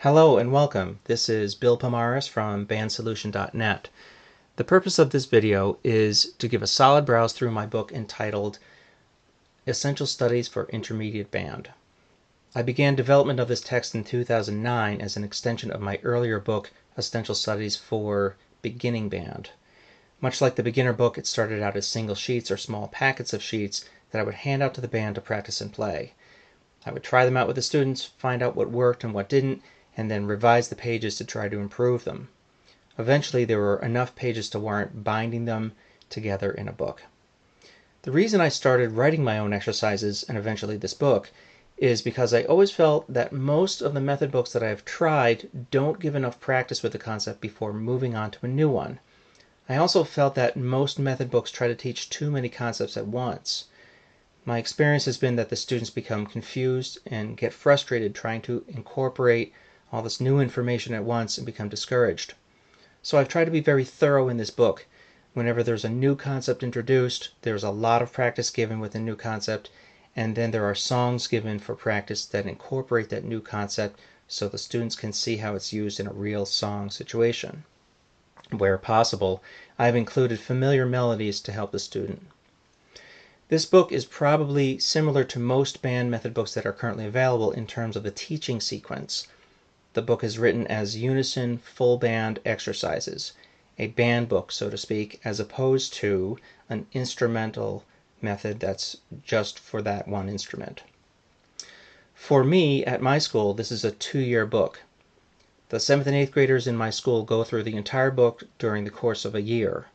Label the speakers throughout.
Speaker 1: Hello and welcome. This is Bill Pomares from bandsolution.net. The purpose of this video is to give a solid browse through my book entitled Essential Studies for Intermediate Band. I began development of this text in 2009 as an extension of my earlier book, Essential Studies for Beginning Band. Much like the beginner book, it started out as single sheets or small packets of sheets that I would hand out to the band to practice and play. I would try them out with the students, find out what worked and what didn't, and then revise the pages to try to improve them. Eventually there were enough pages to warrant binding them together in a book. The reason I started writing my own exercises and eventually this book is because I always felt that most of the method books that I have tried don't give enough practice with the concept before moving on to a new one. I also felt that most method books try to teach too many concepts at once. My experience has been that the students become confused and get frustrated trying to incorporate all this new information at once and become discouraged. So I've tried to be very thorough in this book. Whenever there's a new concept introduced, there's a lot of practice given with the new concept, and then there are songs given for practice that incorporate that new concept so the students can see how it's used in a real song situation. Where possible, I've included familiar melodies to help the student. This book is probably similar to most band method books that are currently available in terms of the teaching sequence. The book is written as unison full band exercises, a band book, so to speak, as opposed to an instrumental method that's just for that one instrument. For me, at my school, this is a 2-year book. The 7th and 8th graders in my school go through the entire book during the course of a year.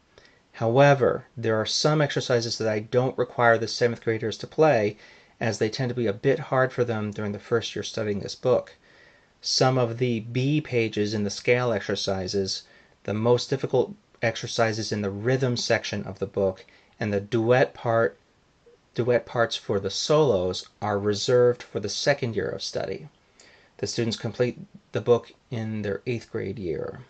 Speaker 1: However, there are some exercises that I don't require the 7th graders to play, as they tend to be a bit hard for them during the first year studying this book. Some of the B pages in the scale exercises, the most difficult exercises in the rhythm section of the book, and the duet parts for the solos are reserved for the second year of study. The students complete the book in their 8th grade year.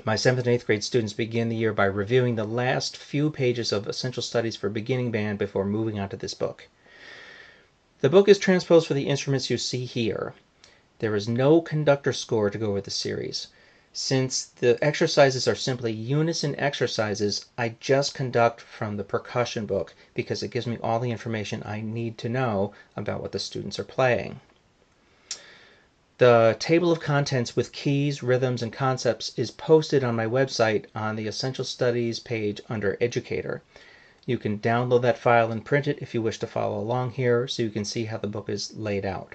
Speaker 1: My 7th and 8th grade students begin the year by reviewing the last few pages of Essential Studies for Beginning Band before moving on to this book. The book is transposed for the instruments you see here. There is no conductor score to go with the series. Since the exercises are simply unison exercises, I just conduct from the percussion book because it gives me all the information I need to know about what the students are playing. The table of contents with keys, rhythms, and concepts is posted on my website on the Essential Studies page under Educator. You can download that file and print it if you wish to follow along here so you can see how the book is laid out.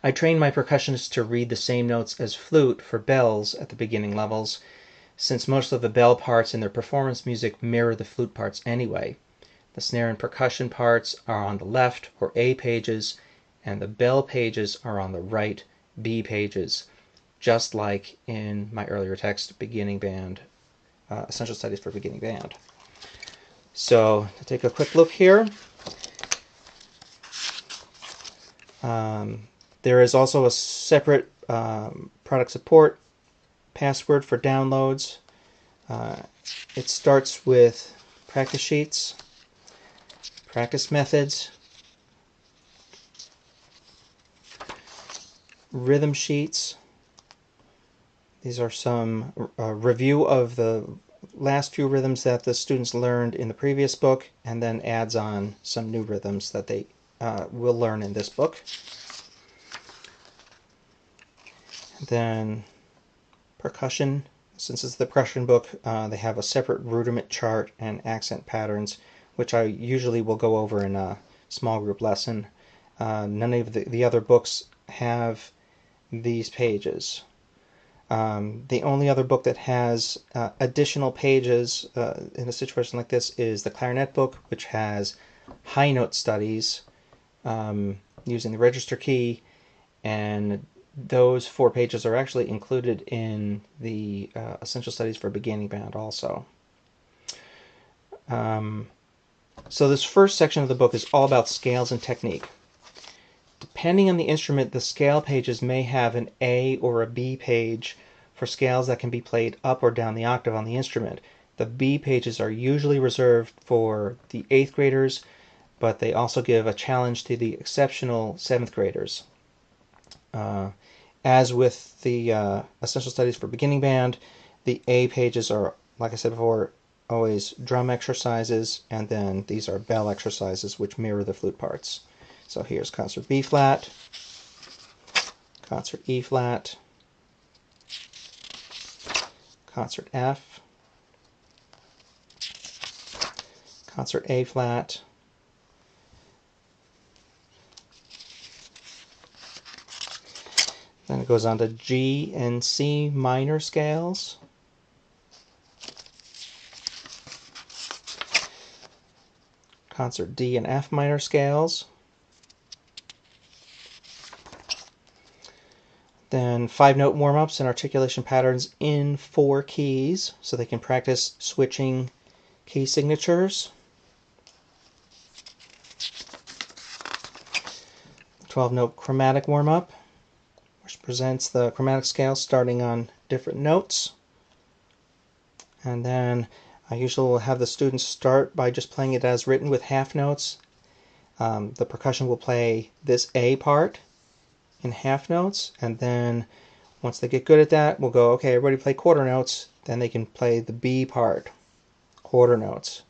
Speaker 1: I train my percussionists to read the same notes as flute for bells at the beginning levels, since most of the bell parts in their performance music mirror the flute parts anyway. The snare and percussion parts are on the left, or A pages, and the bell pages are on the right, B pages, just like in my earlier text, Beginning Band, Essential Studies for Beginning Band. So, to take a quick look here, there is also a separate product support password for downloads. It starts with practice sheets, practice methods, rhythm sheets. These are some review of the last few rhythms that the students learned in the previous book, and then adds on some new rhythms that they will learn in this book. Then percussion. Since it's the percussion book, they have a separate rudiment chart and accent patterns, which I usually will go over in a small group lesson. None of the other books have these pages. The only other book that has additional pages in a situation like this is the clarinet book, which has high note studies using the register key, and those 4 pages are actually included in the Essential Studies for Beginning Band also. So this first section of the book is all about scales and technique. Depending on the instrument, the scale pages may have an A or a B page for scales that can be played up or down the octave on the instrument. The B pages are usually reserved for the 8th graders, but they also give a challenge to the exceptional 7th graders. As with the Essential Studies for Beginning Band, the A pages are, like I said before, always drum exercises, and then these are bell exercises which mirror the flute parts. So here's concert B flat, concert E flat, concert F, concert A flat, then it goes on to G and C minor scales, concert D and F minor scales, then 5-note warm-ups and articulation patterns in 4 keys so they can practice switching key signatures. 12-note chromatic warm-up, which presents the chromatic scale starting on different notes. And then I usually will have the students start by just playing it as written with half notes. The percussion will play this A part in half notes, and then once they get good at that, we'll go, okay, everybody play quarter notes. Then they can play the B part, quarter notes.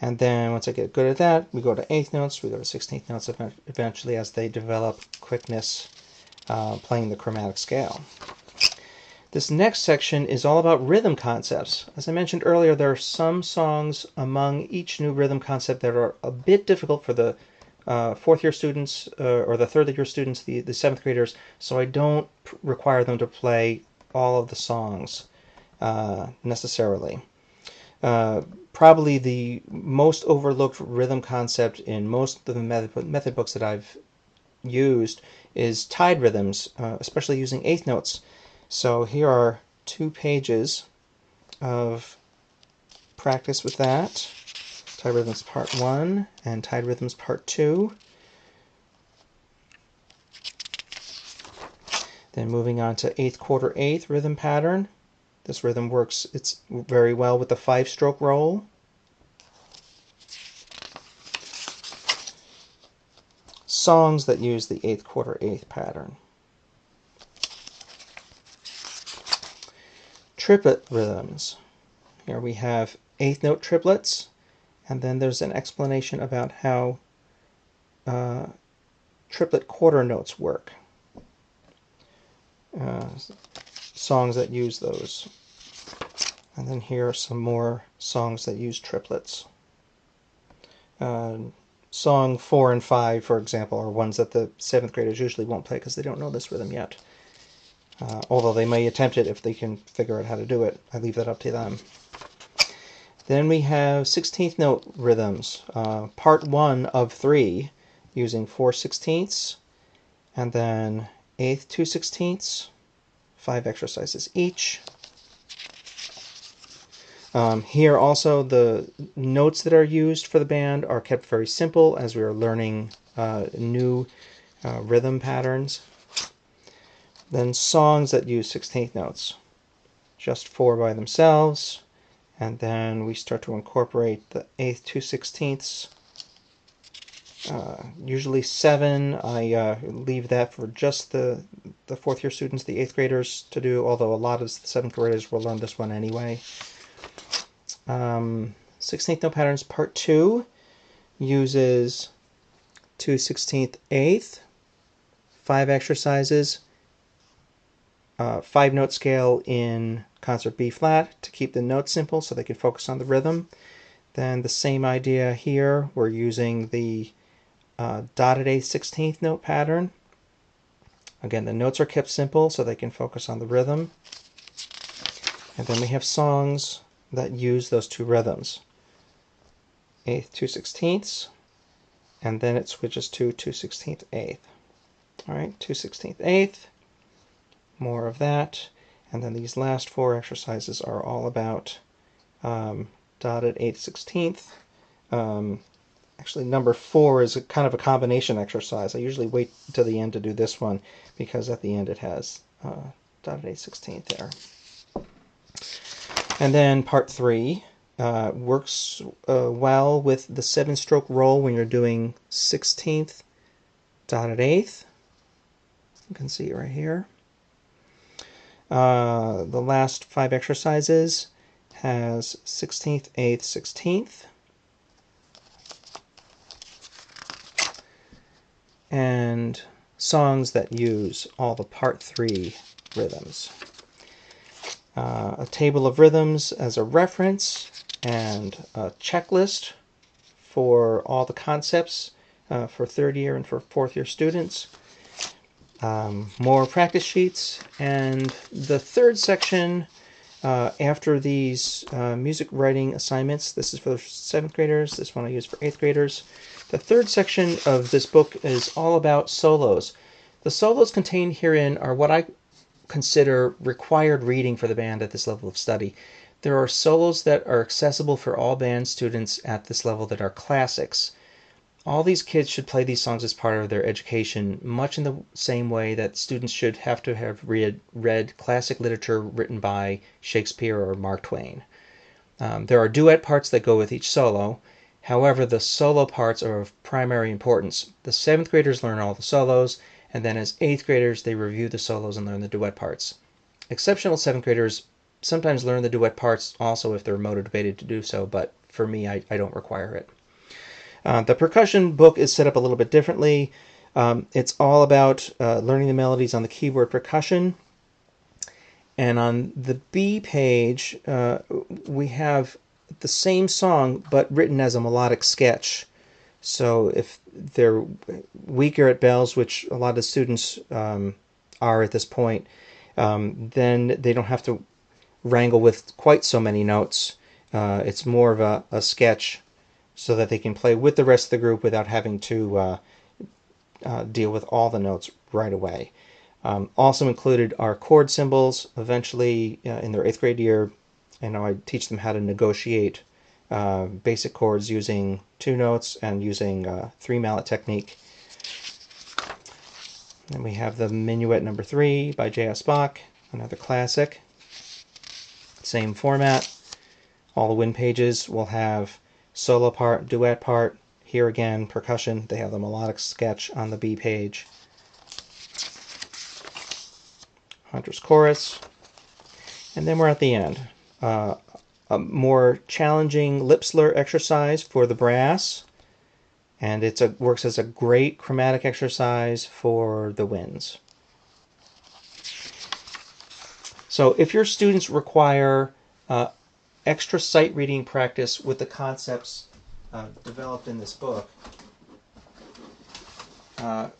Speaker 1: And then once I get good at that, we go to eighth notes, we go to 16th notes eventually as they develop quickness playing the chromatic scale. This next section is all about rhythm concepts. As I mentioned earlier, there are some songs among each new rhythm concept that are a bit difficult for the fourth-year students or the third-year students, the seventh graders, so I don't require them to play all of the songs necessarily. Probably the most overlooked rhythm concept in most of the method books that I've used is tied rhythms, especially using eighth notes. So here are 2 pages of practice with that. Tied rhythms part 1 and tied rhythms part 2. Then moving on to 8th quarter 8th rhythm pattern. This rhythm works very well with the 5-stroke roll. Songs that use the 8th quarter 8th pattern. Triplet rhythms. Here we have 8th note triplets, and then there's an explanation about how triplet quarter notes work. Songs that use those. And then here are some more songs that use triplets. Song 4 and 5, for example, are ones that the 7th graders usually won't play because they don't know this rhythm yet. Although they may attempt it if they can figure out how to do it. I leave that up to them. Then we have 16th note rhythms, part 1 of 3, using 4/16ths, and then 8th 2/16ths, 5 exercises each. Here also the notes that are used for the band are kept very simple as we are learning new rhythm patterns. Then songs that use 16th notes, just 4 by themselves, and then we start to incorporate the 8th 2/16ths, usually 7. I leave that for just the 4th year students, the 8th graders to do, although a lot of the 7th graders will learn this one anyway. 16th note patterns part 2 uses 2/16 5 exercises, 5-note scale in concert B flat to keep the notes simple so they can focus on the rhythm. Then the same idea here, we're using the dotted 8th 16th note pattern. Again, the notes are kept simple so they can focus on the rhythm. And then we have songs that use those 2 rhythms. 8th 2/16ths, and then it switches to 2/16 Alright, 2/16 more of that, and then these last 4 exercises are all about dotted 8th 16th. Actually, number 4 is kind of a combination exercise. I usually wait until the end to do this one because at the end it has dotted 8th 16th there. And then part 3 works well with the 7-stroke roll when you're doing 16th dotted 8th. You can see it right here. The last 5 exercises has 16th, 8th, 16th. And songs that use all the part 3 rhythms. A table of rhythms as a reference, and a checklist for all the concepts for 3rd year and for 4th year students. More practice sheets, and the 3rd section after these music writing assignments. This is for 7th graders, this one I use for 8th graders. The 3rd section of this book is all about solos. The solos contained herein are what I consider required reading for the band at this level of study. There are solos that are accessible for all band students at this level that are classics. All these kids should play these songs as part of their education, much in the same way that students should have to have read classic literature written by Shakespeare or Mark Twain. There are duet parts that go with each solo. However, the solo parts are of primary importance. The 7th graders learn all the solos, and then as 8th graders they review the solos and learn the duet parts. Exceptional 7th graders sometimes learn the duet parts also if they're motivated to do so, but for me, I don't require it. The percussion book is set up a little bit differently. It's all about learning the melodies on the keyboard percussion. And on the B page, we have the same song, but written as a melodic sketch. So if they're weaker at bells, which a lot of students are at this point, then they don't have to wrangle with quite so many notes. It's more of a sketch so that they can play with the rest of the group without having to deal with all the notes right away. Also included are chord symbols. Eventually, in their 8th grade year, I teach them how to negotiate basic chords using 2 notes and using 3 mallet technique. Then we have the Minuet Number 3 by J.S. Bach, another classic. Same format. All the wind pages will have solo part, duet part. Here again, percussion. They have the melodic sketch on the B page. Hunter's Chorus. And then we're at the end. A more challenging lip slur exercise for the brass. And it works as a great chromatic exercise for the winds. So if your students require extra sight reading practice with the concepts developed in this book, I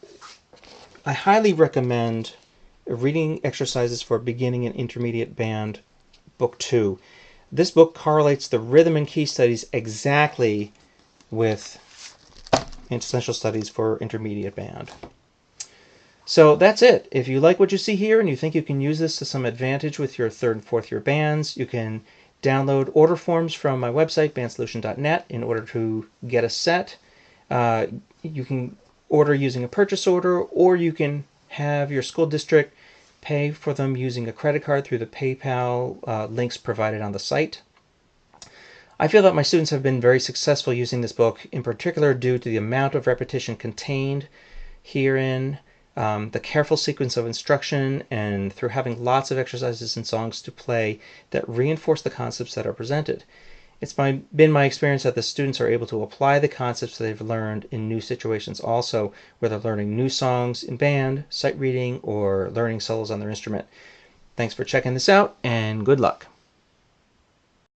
Speaker 1: highly recommend reading exercises for beginning and intermediate band, book 2. This book correlates the rhythm and key studies exactly with essential studies for intermediate band. So that's it. If you like what you see here and you think you can use this to some advantage with your 3rd and 4th year bands, you can download order forms from my website, bandsolution.net, in order to get a set. You can order using a purchase order, or you can have your school district pay for them using a credit card through the PayPal links provided on the site. I feel that my students have been very successful using this book, in particular due to the amount of repetition contained herein, the careful sequence of instruction, and through having lots of exercises and songs to play that reinforce the concepts that are presented. It's been my experience that the students are able to apply the concepts they've learned in new situations also, whether learning new songs in band, sight reading, or learning solos on their instrument. Thanks for checking this out, and good luck.